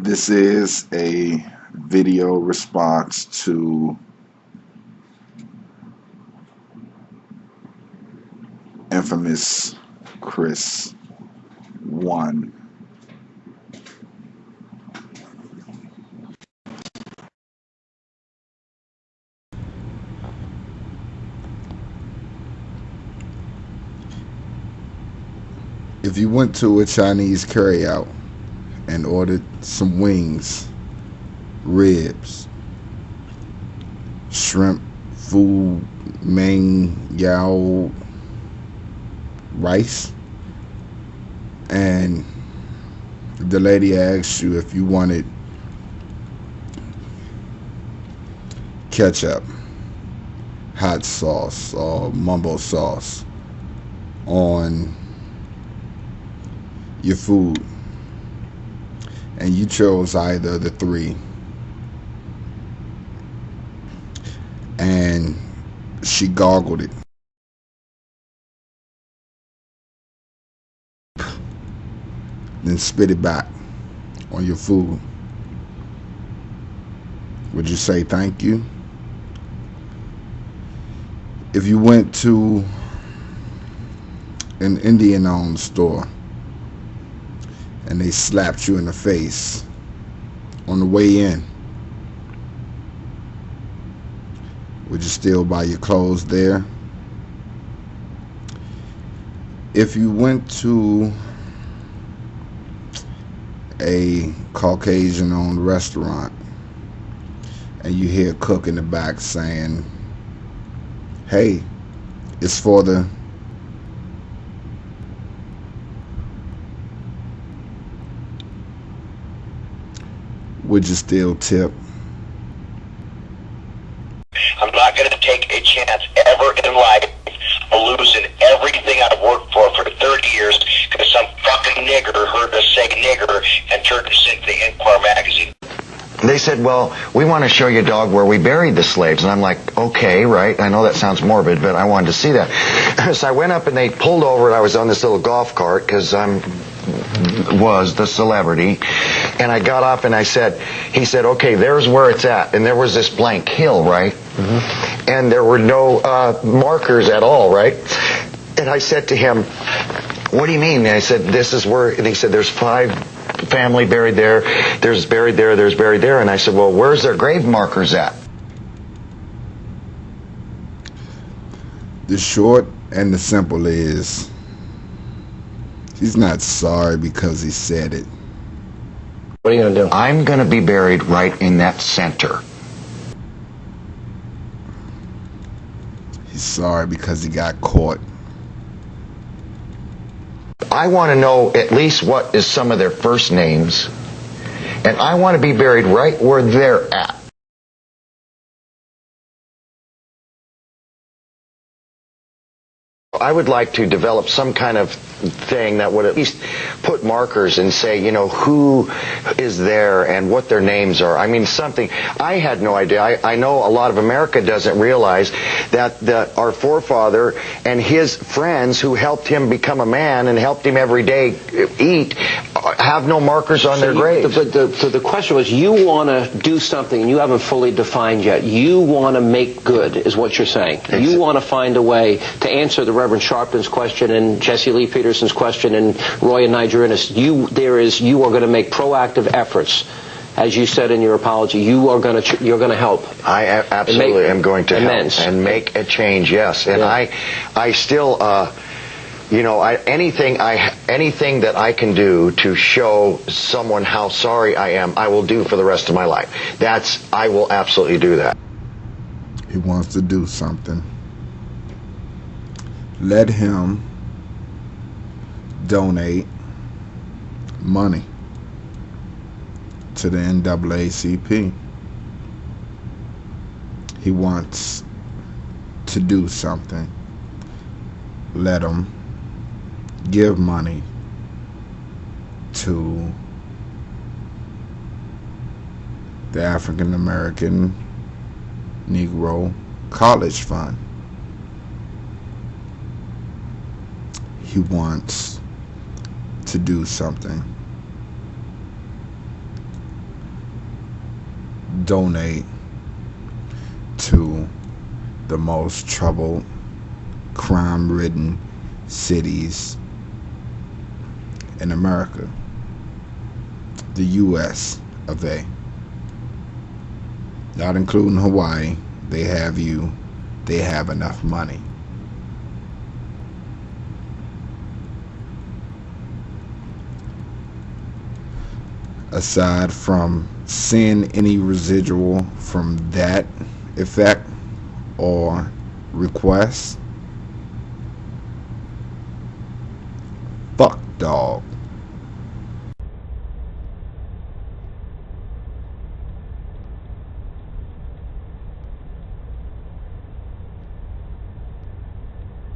This is a video response to infamous Chris 1. If you went to a Chinese carryout and ordered some wings, ribs, shrimp, food, mang, yao, rice, and the lady asked you if you wanted ketchup, hot sauce, or mumbo sauce on your food, and you chose either of the three, and she goggled it, then spit it back on your food, would you say thank you? If you went to an Indian-owned store and they slapped you in the face on the way in, would you still buy your clothes there? If you went to a Caucasian-owned restaurant and you hear a cook in the back saying, "Hey, it's for the..." would you still tip? I'm not going to take a chance ever in life of losing everything I've worked for 30 years because some fucking nigger heard us say nigger and turned us into the Inquirer magazine. They said, well, we want to show you, dog, where we buried the slaves. And I'm like, okay, right. I know that sounds morbid, but I wanted to see that. So I went up and they pulled over, and I was on this little golf cart because was the celebrity. And I got off and he said, okay, there's where it's at. And there was this blank hill, right? Mm-hmm. And there were no markers at all, right? And I said to him, what do you mean? And I said, this is where, and he said, there's 5 family buried there, there's buried there, there's buried there. And I said, well, where's their grave markers at? The short and the simple is, he's not sorry because he said it. What are you going to do? I'm going to be buried right in that center. He's sorry because he got caught. I want to know at least what is some of their first names, and I want to be buried right where they're at. I would like to develop some kind of thing that would at least put markers and say, you know, who is there and what their names are. I mean, something. I had no idea. I know a lot of America doesn't realize that our forefather and his friends who helped him become a man and helped him every day eat have no markers on their graves. But the question was, you want to do something and you haven't fully defined yet. You want to make good, is what you're saying. Exactly. You want to find a way to answer the Reverend Sharpton's question and Jesse Lee Peterson's question and Roy and Nigerinis. You are going to make proactive efforts. As you said in your apology, you're going to help. I absolutely am going to help and make a change. Yes, and yeah. I still, you know, anything that I can do to show someone how sorry I am, I will do for the rest of my life. I will absolutely do that. He wants to do something. Let him donate money to the NAACP. He wants to do something. Let him give money to the African American Negro College Fund. He wants to do something donate to the most troubled, crime-ridden cities in America, the U.S. of A. Not including Hawaii. They have enough money. Aside from seeing any residual from that effect or request, fuck dog.